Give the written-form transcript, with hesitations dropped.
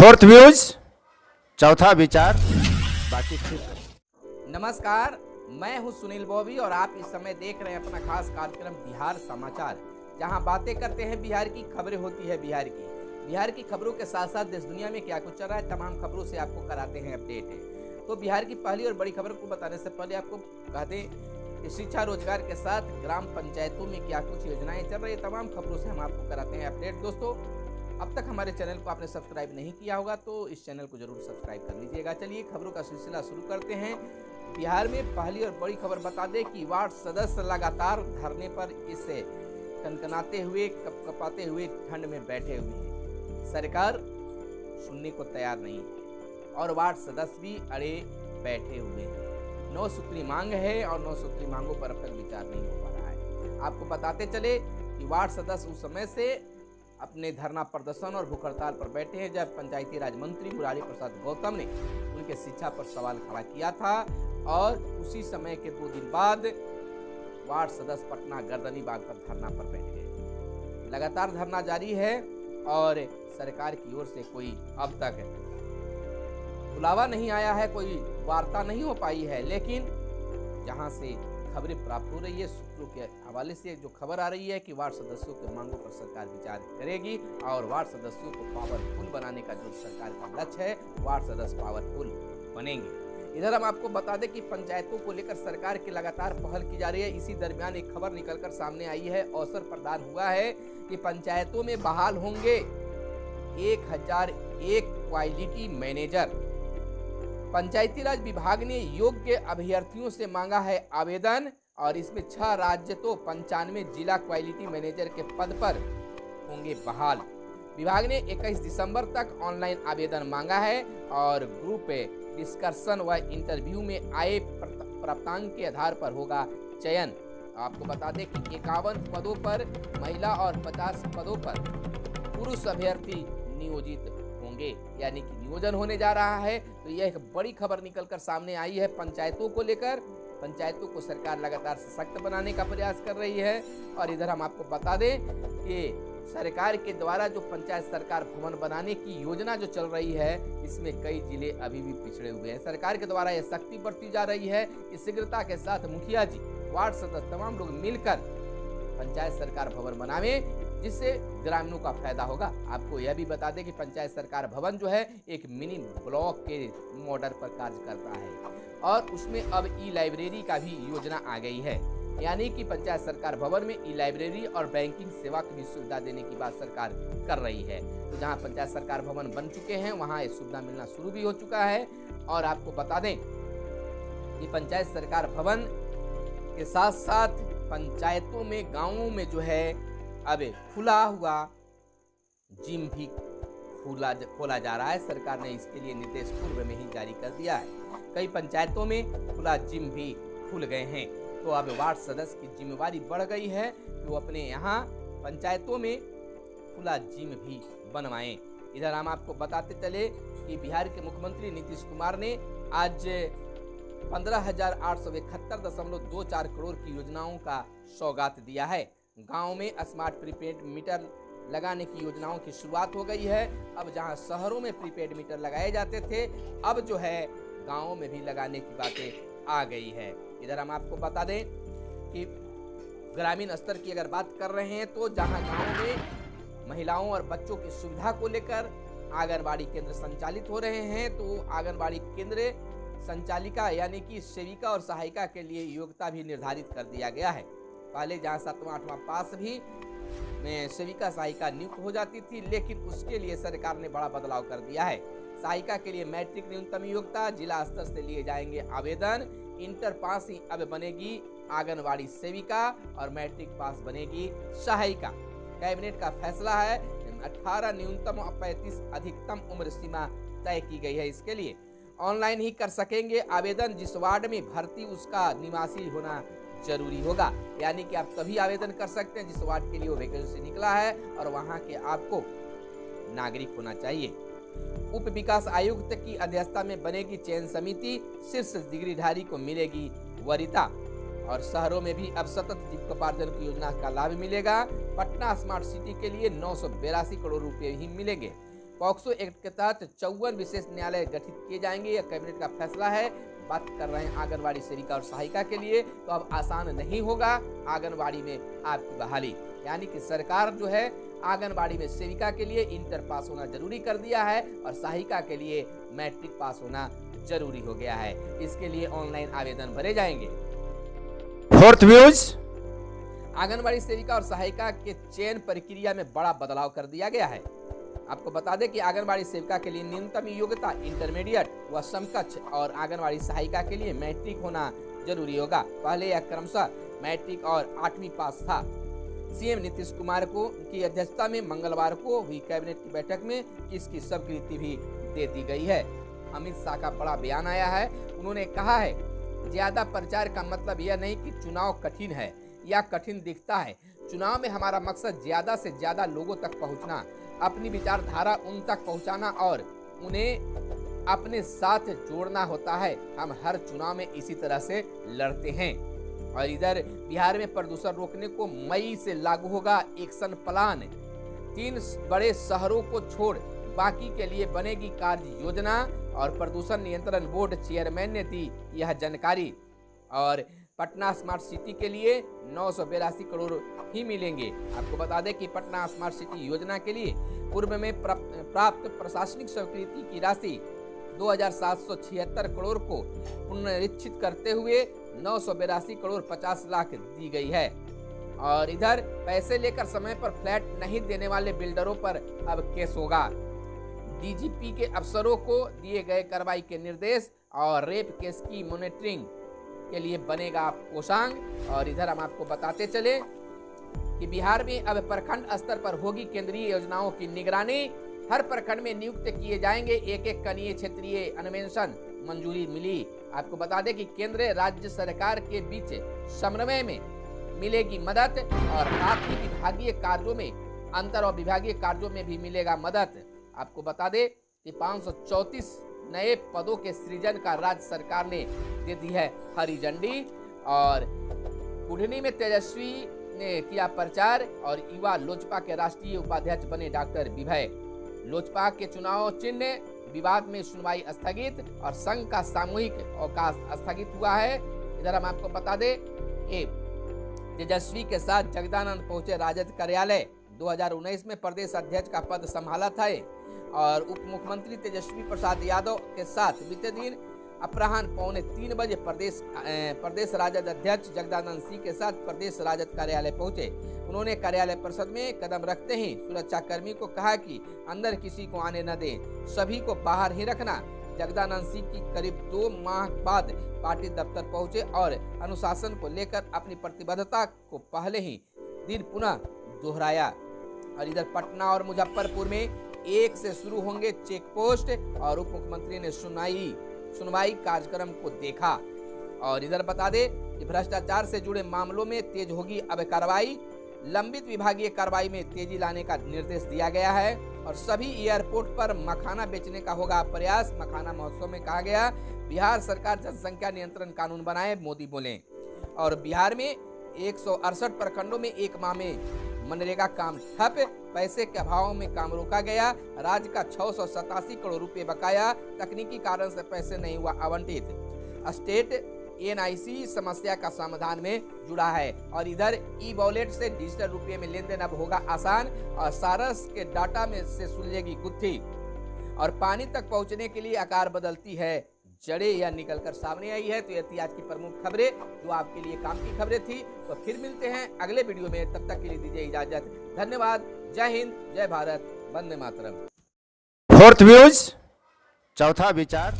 Fourth views, चौथा विचार, बाकी ठीक। नमस्कार, मैं हूं सुनील बॉबी और आप इस समय देख रहे हैं अपना खास कार्यक्रम बिहार समाचार, जहां बातें करते हैं बिहार की, खबरें होती है बिहार की खबरों के साथ साथ देश दुनिया में क्या कुछ चल रहा है तमाम खबरों से आपको कराते हैं अपडेट। तो बिहार की पहली और बड़ी खबर को बताने से पहले आपको कह दें कि शिक्षा रोजगार के साथ ग्राम पंचायतों में क्या कुछ योजनाएं चल रही है, तमाम खबरों से हम आपको कराते हैं अपडेट। दोस्तों, अब तक हमारे चैनल को आपने सब्सक्राइब नहीं किया होगा तो इस चैनल को जरूर सब्सक्राइब कर लीजिएगा। चलिए खबरों का सिलसिला शुरू करते हैं। बिहार में पहली और बड़ी खबर बता दें कि वार्ड सदस्य लगातार धरने पर इसे कनकनाते हुए कपकपाते हुए ठंड में बैठे हुए हैं। सरकार सुनने को तैयार नहीं है और वार्ड सदस्य भी अड़े बैठे हुए हैं। 9 सूत्री मांग है और 9 सूत्री मांगों पर अब तक विचार नहीं हो पा रहा है। आपको बताते चले कि वार्ड सदस्य उस समय से अपने धरना प्रदर्शन और भूख हड़ताल पर बैठे हैं जब पंचायती राज मंत्री मुरारी प्रसाद गौतम ने उनके शिक्षा पर सवाल खड़ा किया था और उसी समय के 2 दिन बाद वार्ड सदस्य पटना गर्दनी बाग पर धरना पर बैठ गए। लगातार धरना जारी है और सरकार की ओर से कोई अब तक बुलावा नहीं आया है, कोई वार्ता नहीं हो पाई है। लेकिन जहां से खबरें प्राप्त हो रही है, सूत्रों के हवाले से जो खबर आ रही है कि वार्ड सदस्यों के मांगों पर सरकार विचार करेगी और वार्ड सदस्यों को पावरफुल बनाने का जो सरकार का लक्ष्य है, वार्ड सदस्य पावरफुल बनेंगे। इधर हम आपको बता दें कि पंचायतों को लेकर सरकार की लगातार पहल की जा रही है। इसी दरमियान एक खबर निकलकर सामने आई है, अवसर प्रदान हुआ है कि पंचायतों में बहाल होंगे 1001 क्वालिटी मैनेजर। पंचायती राज विभाग ने योग्य अभ्यर्थियों से मांगा है आवेदन और इसमें 6 राज्य तो 95 जिला क्वालिटी मैनेजर के पद पर होंगे बहाल। विभाग ने 21 दिसंबर तक ऑनलाइन आवेदन मांगा है और ग्रुप डिस्कशन व इंटरव्यू में आए प्राप्तांक के आधार पर होगा चयन। आपको बता दें कि 51 पदों पर महिला और 50 पदों पर पुरुष अभ्यर्थी नियोजित होंगे, यानी कि नियोजन होने जा रहा है। तो यह एक बड़ी खबर निकलकर सामने आई है पंचायतों को लेकर। पंचायतों को सरकार लगातार सशक्त बनाने का प्रयास कर रही है। और इधर हम आपको बता दें कि सरकार के द्वारा जो पंचायत सरकार भवन बनाने की योजना जो चल रही है, इसमें कई जिले अभी भी पिछड़े हुए हैं। सरकार के द्वारा यह सख्ती बरती जा रही है। इस शीघ्रता के साथ मुखिया जी, वार्ड सदस्य, तमाम लोग मिलकर पंचायत सरकार भवन बनावे जिससे ग्रामीणों का फायदा होगा। आपको यह भी बता दें कि पंचायत सरकार भवन जो है एक मिनी ब्लॉक के मॉडल पर कार्य करता है और उसमें अब ई लाइब्रेरी का भी योजना आ गई है, यानी कि पंचायत सरकार भवन में ई लाइब्रेरी और बैंकिंग सेवा की भी सुविधा देने की बात सरकार कर रही है। तो जहां पंचायत सरकार भवन बन चुके हैं वहां ये सुविधा मिलना शुरू भी हो चुका है। और आपको बता दें कि पंचायत सरकार भवन के साथ साथ पंचायतों में, गाँवों में जो है अब खुला हुआ जिम भी खोला जा रहा है। सरकार ने इसके लिए निर्देश पूर्व में ही जारी कर दिया है। कई पंचायतों में खुला जिम भी खुल गए हैं। तो अब वार्ड सदस्य की जिम्मेवारी बढ़ गई है कि वो अपने यहाँ पंचायतों में खुला जिम भी बनवाएं। इधर हम आपको बताते चले कि बिहार के मुख्यमंत्री नीतीश कुमार ने आज 15,871.24 करोड़ की योजनाओं का सौगात दिया है। गांव में स्मार्ट प्रीपेड मीटर लगाने की योजनाओं की शुरुआत हो गई है। अब जहां शहरों में प्रीपेड मीटर लगाए जाते थे, अब जो है गांवों में भी लगाने की बातें आ गई है। इधर हम आपको बता दें कि ग्रामीण स्तर की अगर बात कर रहे हैं तो जहां गांव में महिलाओं और बच्चों की सुविधा को लेकर आंगनबाड़ी केंद्र संचालित हो रहे हैं, तो आंगनबाड़ी केंद्र संचालिका यानी कि सेविका और सहायिका के लिए योग्यता भी निर्धारित कर दिया गया है। पहले जहां 7वां 8वां पास भी में सेविका सहायिका नियुक्त हो जाती थी, लेकिन उसके लिए सरकार ने बड़ा बदलाव कर दिया है। सहायिका के लिए मैट्रिक न्यूनतम योग्यता, जिला स्तर से लिए जाएंगे आवेदन, इंटर पास ही अब बनेगी आंगनबाड़ी सेविका और मैट्रिक पास बनेगी सहायिका। कैबिनेट का फैसला है, 18 न्यूनतम और 35 अधिकतम उम्र सीमा तय की गई है। इसके लिए ऑनलाइन ही कर सकेंगे आवेदन। जिस वार्ड में भर्ती उसका निवासी होना जरूरी होगा, यानी कि आप तभी आवेदन कर सकते हैं जिस वार्ड के लिए वो वैकेंसी निकला है और वहां के आपको नागरिक होना चाहिए। उप विकास आयुक्त की अध्यक्षता में बनेगी चयन समिति, शीर्ष डिग्रीधारी को मिलेगी वरीयता और शहरों में भी अब सतत जीविकोपार्जन की योजना का लाभ मिलेगा। पटना स्मार्ट सिटी के लिए 982 करोड़ रुपए ही मिलेंगे। पॉक्सो एक्ट के तहत 54 विशेष न्यायालय गठित किए जाएंगे। यह कैबिनेट का फैसला है। बात कर रहे हैं आंगनबाड़ी सेविका और सहायिका के लिए, तो अब आसान नहीं होगा आंगनबाड़ी में आपकी बहाली। यानी कि सरकार जो है आंगनबाड़ी में सेविका के लिए इंटर पास होना जरूरी कर दिया है और सहायिका के लिए मैट्रिक पास होना जरूरी हो गया है। इसके लिए ऑनलाइन आवेदन भरे जाएंगे। फोर्थ व्यूज, आंगनबाड़ी सेविका और सहायिका के चयन प्रक्रिया में बड़ा बदलाव कर दिया गया है। आपको बता दें कि आंगनबाड़ी सेविका के लिए न्यूनतम योग्यता इंटरमीडिएट व समकक्ष और आंगनबाड़ी सहायिका के लिए मैट्रिक होना जरूरी होगा। पहले यह क्रमशः मैट्रिक और 8वीं पास था। सीएम नीतीश कुमार को की अध्यक्षता में मंगलवार को हुई कैबिनेट की बैठक में इसकी स्वीकृति भी दे दी गई है। अमित शाह का बड़ा बयान आया है। उन्होंने कहा है, ज्यादा प्रचार का मतलब यह नहीं कि चुनाव कठिन है या कठिन दिखता है। चुनाव में हमारा मकसद ज्यादा से ज्यादा लोगों तक पहुंचना, अपनी विचारधारा उन तक पहुंचाना और उन्हें अपने साथ जोड़ना होता है। हम हर चुनाव में इसी तरह से लड़ते हैं। और इधर बिहार में प्रदूषण रोकने को मई से लागू होगा एक्शन प्लान। 3 बड़े शहरों को छोड़ बाकी के लिए बनेगी कार्य योजना और प्रदूषण नियंत्रण बोर्ड चेयरमैन ने दी यह जानकारी। और पटना स्मार्ट सिटी के लिए 982 करोड़ ही मिलेंगे। आपको बता दें कि पटना स्मार्ट सिटी योजना के लिए पूर्व में प्राप्त प्रशासनिक स्वीकृति की राशि 2776 करोड़ को पुनरीक्षित करते हुए 982 करोड़ 50 लाख दी गई है। और इधर पैसे लेकर समय पर फ्लैट नहीं देने वाले बिल्डरों पर अब केस होगा। डीजीपी के अफसरों को दिए गए कार्रवाई के निर्देश और रेप केस की मॉनिटरिंग के लिए बनेगा कोषांग। और इधर हम आपको बताते चले कि बिहार में अब प्रखंड स्तर पर होगी केंद्रीय योजनाओं की निगरानी। हर प्रखंड में नियुक्त किए जाएंगे एक कनीय क्षेत्रीय अन्वेषण, मंजूरी मिली। आपको बता दें कि केंद्र राज्य सरकार के बीच समन्वय में मिलेगी मदद और साथ ही विभागीय कार्यों में अंतर और विभागीय कार्यों में भी मिलेगा मदद। आपको बता दें कि 534 नए पदों के सृजन का राज्य सरकार ने दे दी है हरी झंडी। और बुढ़नी में तेजस्वी ने किया प्रचार और युवा लोजपा के राष्ट्रीय उपाध्यक्ष बने डॉक्टर विभय। लोजपा के चुनाव चिन्ह विवाद में सुनवाई स्थगित और संघ का सामूहिक अवकाश स्थगित हुआ है। इधर हम आपको बता दें कि तेजस्वी के साथ जगदानंद पहुंचे राजद कार्यालय। 2019 में प्रदेश अध्यक्ष का पद संभाला था और उप मुख्यमंत्री तेजस्वी प्रसाद यादव के साथ बीते दिन अपराह्न 2:45 बजे प्रदेश राजद अध्यक्ष जगदानंद सिंह के साथ प्रदेश राजद कार्यालय पहुंचे। उन्होंने कार्यालय परिसर में कदम रखते ही सुरक्षाकर्मी को कहा कि अंदर किसी को आने न दें, सभी को बाहर ही रखना। जगदानंद सिंह की करीब 2 माह बाद पार्टी दफ्तर पहुंचे और अनुशासन को लेकर अपनी प्रतिबद्धता को पहले ही दिन पुनः दोहराया। और इधर पटना और मुजफ्फरपुर में 1 से शुरू होंगे चेक पोस्ट और उप मुख्यमंत्री ने सुनवाई कार्यक्रम को देखा। और इधर बता दें कि भ्रष्टाचार से जुड़े मामलों में तेज होगी अब कार्रवाई। लंबित विभागीय कार्रवाई में तेजी लाने का निर्देश दिया गया है और सभी एयरपोर्ट पर मखाना बेचने का होगा प्रयास। मखाना महोत्सव में कहा गया, बिहार सरकार जनसंख्या नियंत्रण कानून बनाए, मोदी बोले। और बिहार में 168 प्रखंडों में 1 माह में मनरेगा काम ठप, पैसे के अभाव में काम रोका गया। राज्य का 687 करोड़ रुपए बकाया, तकनीकी कारण से पैसे नहीं हुआ आवंटित। स्टेट एनआईसी समस्या का समाधान में जुड़ा है। और इधर ई वॉलेट से डिजिटल रुपये में लेन देन अब होगा आसान और सारस के डाटा में से सुलझेगी गुत्थी। और पानी तक पहुंचने के लिए आकार बदलती है जड़ें या निकलकर सामने आई है। तो ये थी आज की प्रमुख खबरें जो आपके लिए काम की खबरें थी। तो फिर मिलते हैं अगले वीडियो में, तब तक के लिए दीजिए इजाजत। धन्यवाद। जय हिंद, जय भारत, वंदे मातरम। फोर्थ व्यूज, चौथा विचार।